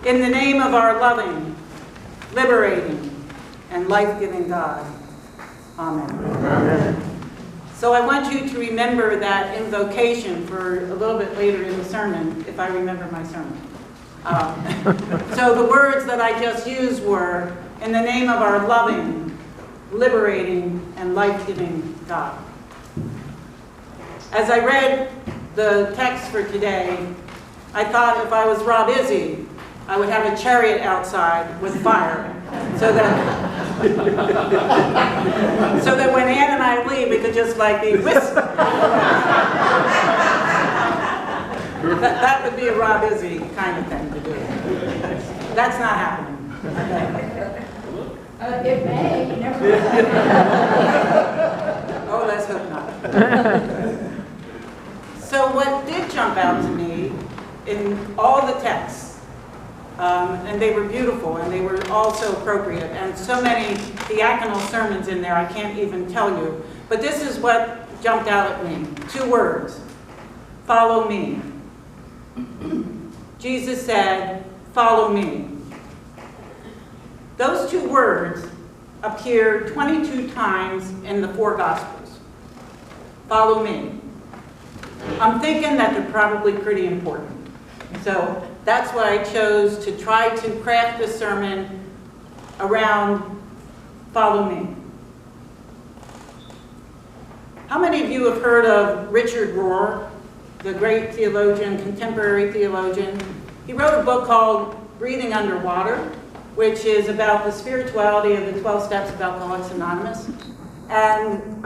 In the name of our loving, liberating, and life-giving God. Amen. Amen. So I want you to remember that invocation for a little bit later in the sermon, if I remember my sermon. So the words that I just used were, in the name of our loving, liberating, and life-giving God. As I read the text for today, I thought if I was Rob Izzy, I would have a chariot outside with fire, so that when Ann and I leave, it could just like be whisked. That would be a Rob Izzy kind of thing to do. That's not happening. It may, you never know. Oh, let's hope not. So what did jump out to me in all the texts, and they were beautiful, and they were all so appropriate, and so many diaconal sermons in there, I can't even tell you. But this is what jumped out at me. 2 words. Follow me. Jesus said, follow me. Those 2 words appear 22 times in the 4 Gospels. Follow me. I'm thinking that they're probably pretty important. So that's why I chose to try to craft this sermon around follow me. How many of you have heard of Richard Rohr, the great theologian, contemporary theologian? He wrote a book called Breathing Underwater, which is about the spirituality of the 12 Steps of Alcoholics Anonymous. And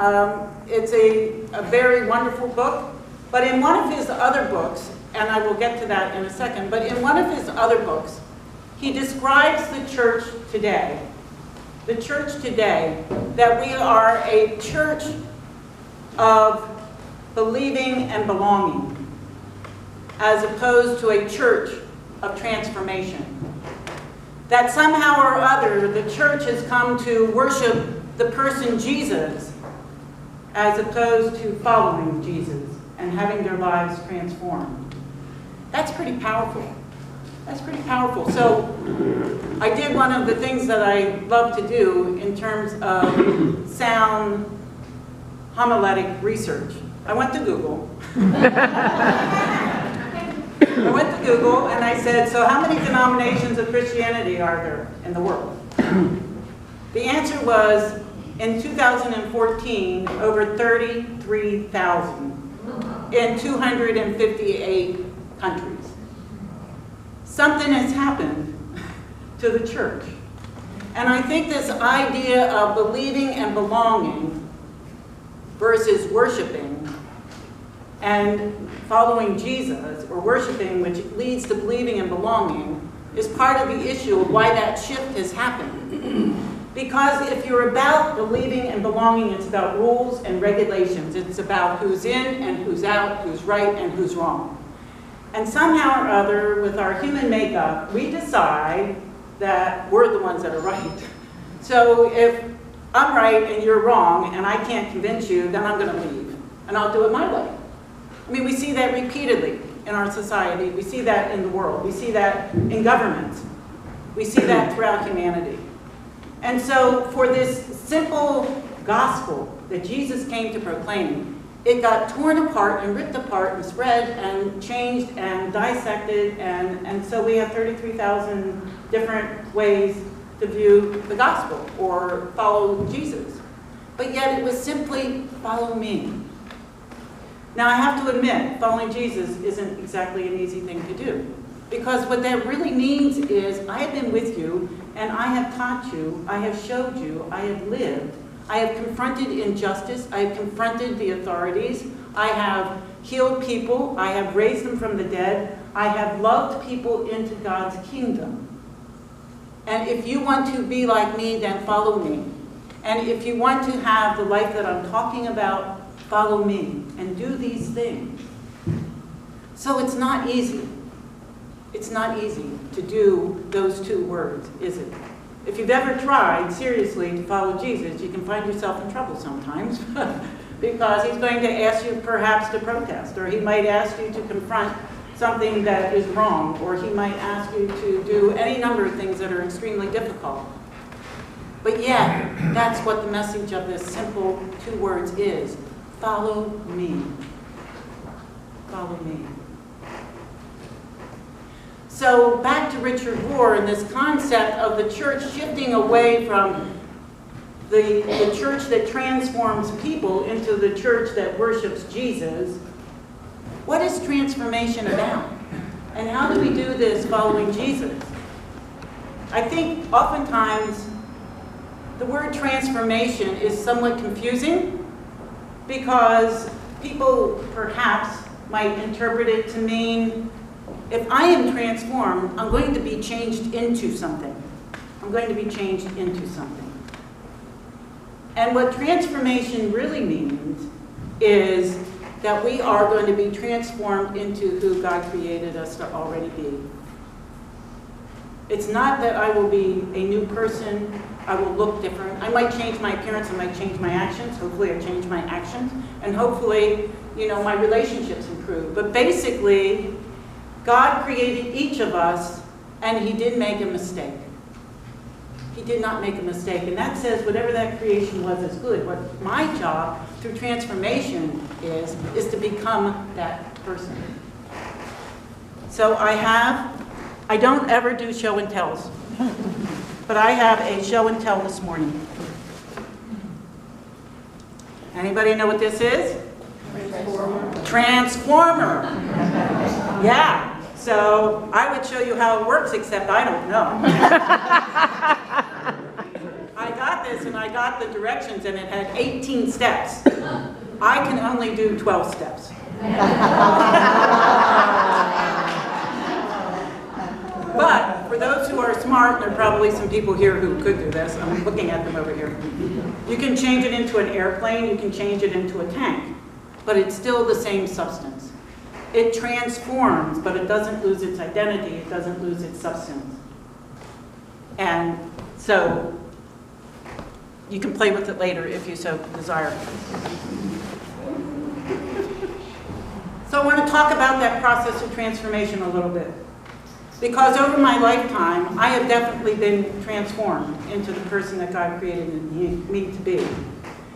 it's a very wonderful book. But in one of his other books, and I will get to that in a second, but in one of his other books, he describes the church today, that we are a church of believing and belonging, as opposed to a church of transformation. That somehow or other, the church has come to worship the person Jesus, as opposed to following Jesus and having their lives transformed. That's pretty powerful. That's pretty powerful. So I did one of the things that I love to do in terms of sound homiletic research. I went to Google. And I said, so how many denominations of Christianity are there in the world? The answer was, in 2014, over 33,000 in 258 countries. Something has happened to the church. And I think this idea of believing and belonging versus worshiping and following Jesus, or worshiping, which leads to believing and belonging, is part of the issue of why that shift has happened. Because if you're about believing and belonging, it's about rules and regulations. It's about who's in and who's out, who's right and who's wrong. And somehow or other, with our human makeup, we decide that we're the ones that are right. So if I'm right and you're wrong and I can't convince you, then I'm going to leave. And I'll do it my way. I mean, we see that repeatedly in our society. We see that in the world. We see that in government. We see that throughout humanity. And so for this simple gospel that Jesus came to proclaim, it got torn apart and ripped apart and spread and changed and dissected, and so we have 33,000 different ways to view the gospel or follow Jesus. But yet it was simply follow me. Now I have to admit, following Jesus isn't exactly an easy thing to do. Because what that really means is, I have been with you, and I have taught you, I have showed you, I have lived, I have confronted injustice, I have confronted the authorities, I have healed people, I have raised them from the dead, I have loved people into God's kingdom. And if you want to be like me, then follow me. And if you want to have the life that I'm talking about, follow me and do these things. So it's not easy. It's not easy to do those 2 words, is it? If you've ever tried, seriously, to follow Jesus, you can find yourself in trouble sometimes because he's going to ask you perhaps to protest, or he might ask you to confront something that is wrong, or he might ask you to do any number of things that are extremely difficult. But yet, that's what the message of this simple 2 words is. Follow me. Follow me. So back to Richard Rohr and this concept of the church shifting away from the church that transforms people into the church that worships Jesus. What is transformation about? And how do we do this following Jesus? I think oftentimes the word transformation is somewhat confusing because people perhaps might interpret it to mean, if I am transformed, I'm going to be changed into something. I'm going to be changed into something. And what transformation really means is that we are going to be transformed into who God created us to already be. It's not that I will be a new person, I will look different. I might change my appearance, I might change my actions. Hopefully I change my actions. And hopefully, my relationships improve. But basically, God created each of us, and he did make a mistake. He did not make a mistake. And that says whatever that creation was is good. What my job through transformation is to become that person. So I don't ever do show and tells, but I have a show and tell this morning. Anybody know what this is? Transformer. Yeah. So I would show you how it works, except I don't know. I got this and I got the directions and it had 18 steps. I can only do 12 steps. But for those who are smart, there are probably some people here who could do this. I'm looking at them over here. You can change it into an airplane, you can change it into a tank, but it's still the same substance. It transforms, but it doesn't lose its identity, it doesn't lose its substance. And so you can play with it later if you so desire. So I want to talk about that process of transformation a little bit. Because over my lifetime, I have definitely been transformed into the person that God created me to be.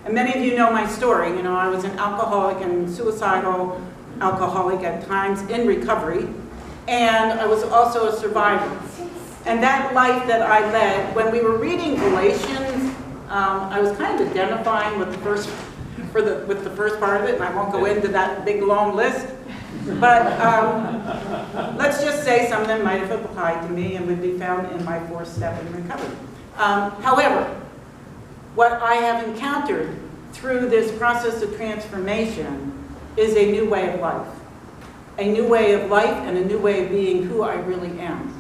And many of you know my story. I was an alcoholic and suicidal alcoholic at times in recovery. And I was also a survivor. And that life that I led, when we were reading Galatians, I was kind of identifying with the first part of it, and I won't go into that big long list. But let's just say some of them might have applied to me and would be found in my 4th step in recovery. However, what I have encountered through this process of transformation is a new way of life. A new way of life and a new way of being who I really am.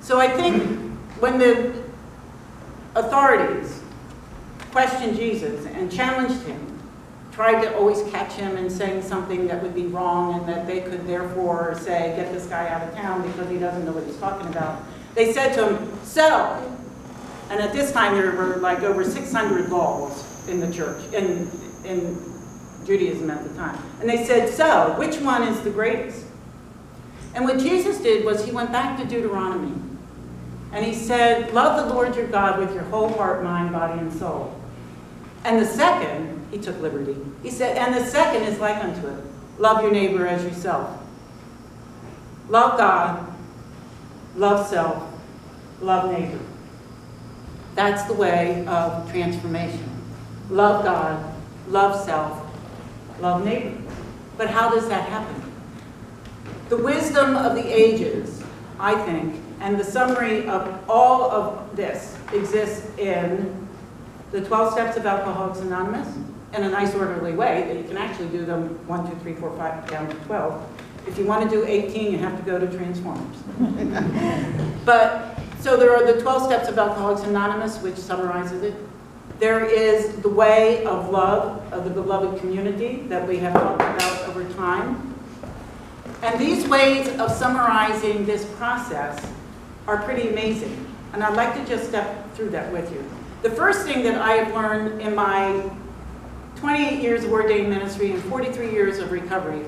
So I think when the authorities questioned Jesus and challenged him, tried to always catch him in saying something that would be wrong and that they could therefore say, get this guy out of town because he doesn't know what he's talking about. They said to him, so, and at this time there were like over 600 laws in the church, in Judaism at the time. And they said, so, which one is the greatest? And what Jesus did was he went back to Deuteronomy. And he said, love the Lord your God with your whole heart, mind, body, and soul. And the second, he took liberty. He said, and the second is like unto it. Love your neighbor as yourself. Love God, love self, love neighbor. That's the way of transformation. Love God, love self, love neighbor. But how does that happen? The wisdom of the ages, I think, and the summary of all of this exists in the 12 Steps of Alcoholics Anonymous in a nice orderly way that you can actually do them 1, 2, 3, 4, 5 down to 12. If you want to do 18, you have to go to Transformers. But so there are the 12 Steps of Alcoholics Anonymous, which summarizes it. There is the way of love of the beloved community that we have talked about over time. And these ways of summarizing this process are pretty amazing. And I'd like to just step through that with you. The first thing that I have learned in my 28 years of ordained ministry and 43 years of recovery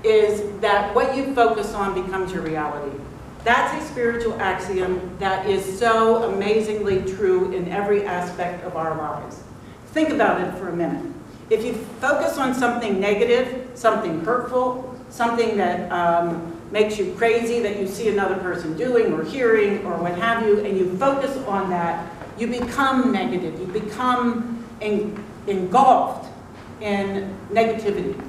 is that what you focus on becomes your reality. That's a spiritual axiom that is so amazingly true in every aspect of our lives. Think about it for a minute. If you focus on something negative, something hurtful, something that makes you crazy, that you see another person doing or hearing or what have you, and you focus on that, you become negative. You become engulfed in negativity.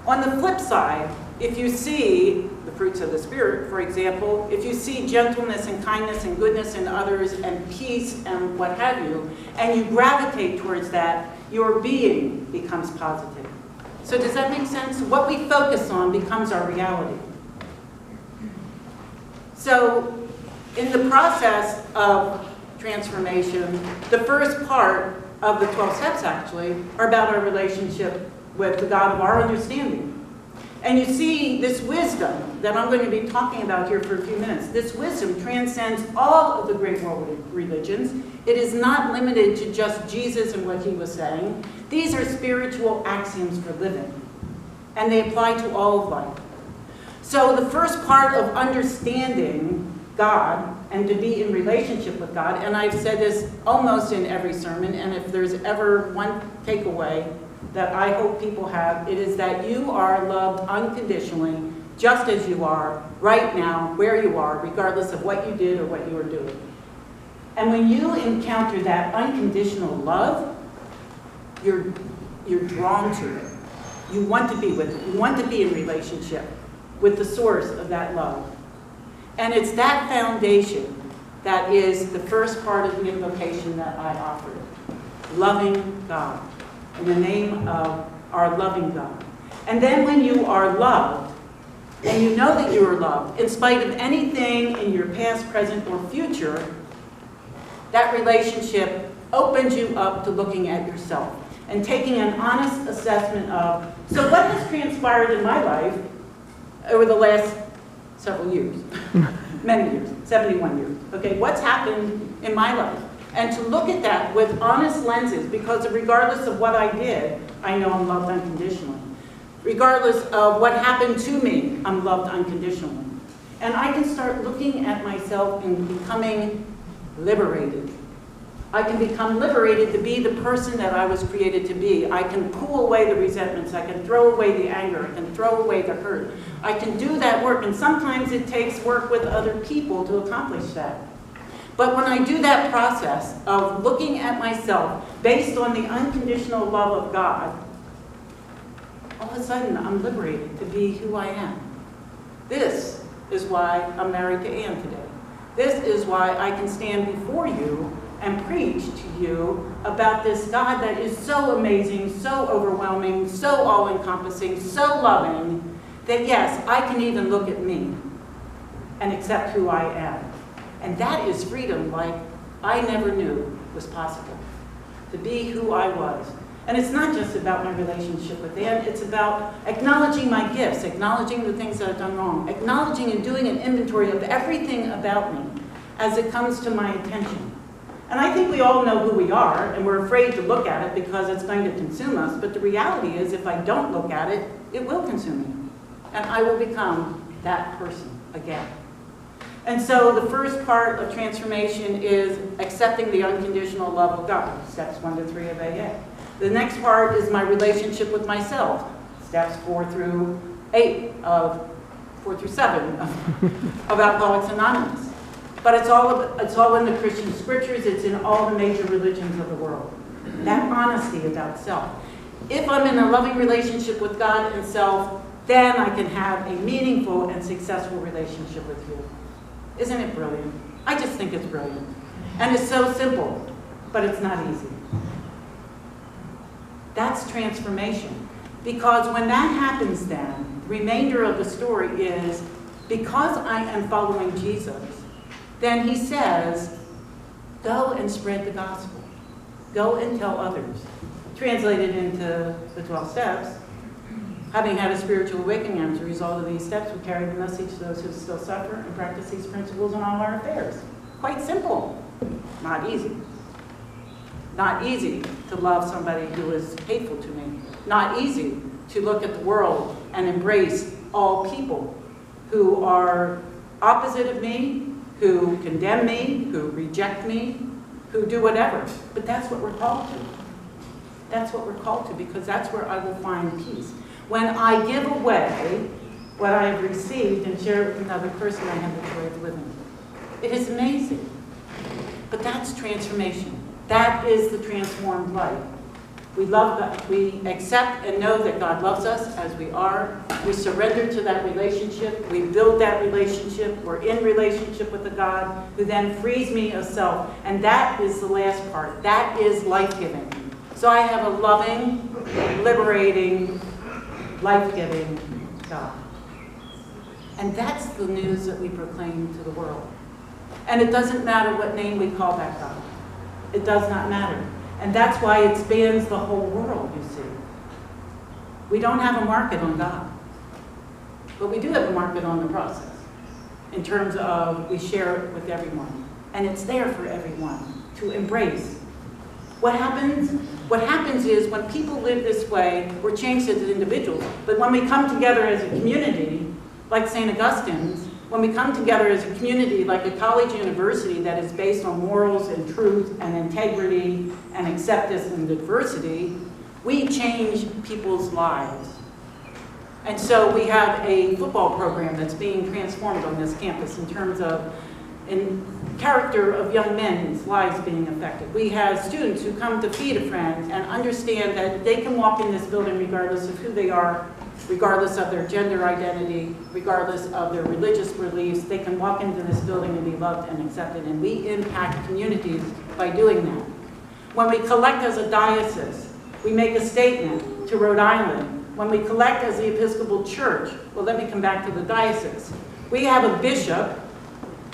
On the flip side, if you see the fruits of the Spirit, for example, if you see gentleness and kindness and goodness in others and peace and what have you, and you gravitate towards that, your being becomes positive. So does that make sense? What we focus on becomes our reality. So in the process of transformation, the first part of the 12 steps actually are about our relationship with the God of our understanding. And you see this wisdom that I'm going to be talking about here for a few minutes. This wisdom transcends all of the great world religions. It is not limited to just Jesus and what he was saying. These are spiritual axioms for living, and they apply to all of life. So the first part of understanding God and to be in relationship with God, and I've said this almost in every sermon, and if there's ever one takeaway that I hope people have, it is that you are loved unconditionally, just as you are, right now, where you are, regardless of what you did or what you are doing. And when you encounter that unconditional love, you're drawn to it. You want to be with it. You want to be in relationship with the source of that love. And it's that foundation that is the first part of the invocation that I offered. Loving God. In the name of our loving God. And then when you are loved, and you know that you are loved, in spite of anything in your past, present, or future, that relationship opens you up to looking at yourself and taking an honest assessment of, so what has transpired in my life over the last several years, many years, 71 years, okay, what's happened in my life? And to look at that with honest lenses, because regardless of what I did, I know I'm loved unconditionally. Regardless of what happened to me, I'm loved unconditionally. And I can start looking at myself and becoming liberated. I can become liberated to be the person that I was created to be. I can pull away the resentments. I can throw away the anger. I can throw away the hurt. I can do that work, and sometimes it takes work with other people to accomplish that. But when I do that process of looking at myself based on the unconditional love of God, all of a sudden I'm liberated to be who I am. This is why I'm married to Ann today. This is why I can stand before you and preach to you about this God that is so amazing, so overwhelming, so all-encompassing, so loving, that yes, I can even look at me and accept who I am. And that is freedom like I never knew was possible, to be who I was. And it's not just about my relationship with Ann, it's about acknowledging my gifts, acknowledging the things that I've done wrong, acknowledging and doing an inventory of everything about me as it comes to my attention. And I think we all know who we are, and we're afraid to look at it because it's going to consume us, but the reality is if I don't look at it, it will consume me. And I will become that person again. And so the first part of transformation is accepting the unconditional love of God, steps 1 to 3 of AA. The next part is my relationship with myself, steps 4 through 7 of Alcoholics Anonymous. But it's all in the Christian scriptures, it's in all the major religions of the world. That honesty about self. If I'm in a loving relationship with God and self, then I can have a meaningful and successful relationship with you. Isn't it brilliant? I just think it's brilliant. And it's so simple, but it's not easy. That's transformation. Because when that happens then, the remainder of the story is, because I am following Jesus, then he says, go and spread the gospel. Go and tell others. Translated into the 12 steps, having had a spiritual awakening as a result of these steps, we carry the message to those who still suffer and practice these principles in all our affairs. Quite simple. Not easy. Not easy to love somebody who is hateful to me. Not easy to look at the world and embrace all people who are opposite of me, who condemn me, who reject me, who do whatever. But that's what we're called to. That's what we're called to, because that's where I will find peace. When I give away what I have received and share it with another person, I have the joy of living. It is amazing. But that's transformation. That is the transformed life. We love God. We accept and know that God loves us as we are. We surrender to that relationship. We build that relationship. We're in relationship with the God who then frees me of self. And that is the last part. That is life-giving. So I have a loving, liberating, life-giving God. And that's the news that we proclaim to the world. And it doesn't matter what name we call that God. It does not matter. And that's why it spans the whole world, you see. We don't have a market on God. But we do have a market on the process. In terms of we share it with everyone. And it's there for everyone to embrace. What happens is when people live this way, we're changed as individuals. But when we come together as a community, like St. Augustine's, when we come together as a community, like a college university that is based on morals and truth and integrity and acceptance and diversity, we change people's lives. And so we have a football program that's being transformed on this campus in terms of character of young men's lives being affected. We have students who come to Feed a Friend and understand that they can walk in this building regardless of who they are, regardless of their gender identity, regardless of their religious beliefs. They can walk into this building and be loved and accepted, and we impact communities by doing that. When we collect as a diocese, we make a statement to Rhode Island. When we collect as the Episcopal Church, well, let me come back to the diocese. We have a bishop,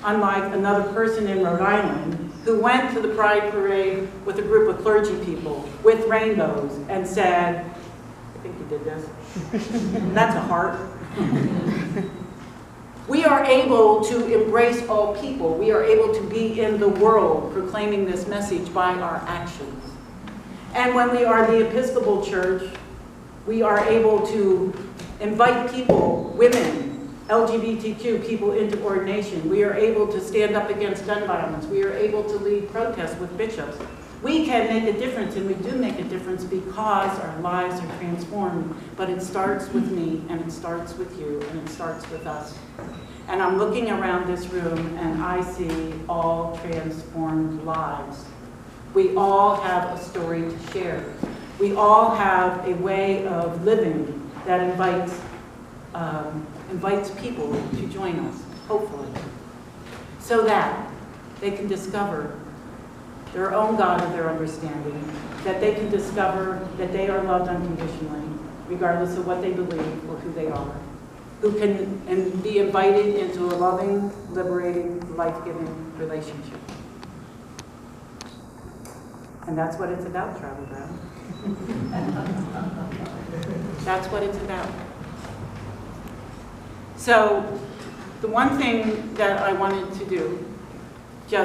unlike another person in Rhode Island, who went to the Pride Parade with a group of clergy people with rainbows and said, I think you did this. That's a heart. We are able to embrace all people. We are able to be in the world proclaiming this message by our actions. And when we are the Episcopal Church, we are able to invite people, women, LGBTQ people into ordination. We are able to stand up against gun violence. We are able to lead protests with bishops. We can make a difference, and we do make a difference because our lives are transformed. But it starts with me, and it starts with you, and it starts with us. And I'm looking around this room, and I see all transformed lives. We all have a story to share. We all have a way of living that invites people to join us, hopefully, so that they can discover their own God of their understanding, that they can discover that they are loved unconditionally, regardless of what they believe or who they are, who can be invited into a loving, liberating, life-giving relationship. And that's what it's about, Travel Ground. That's what it's about. So the one thing that I wanted to do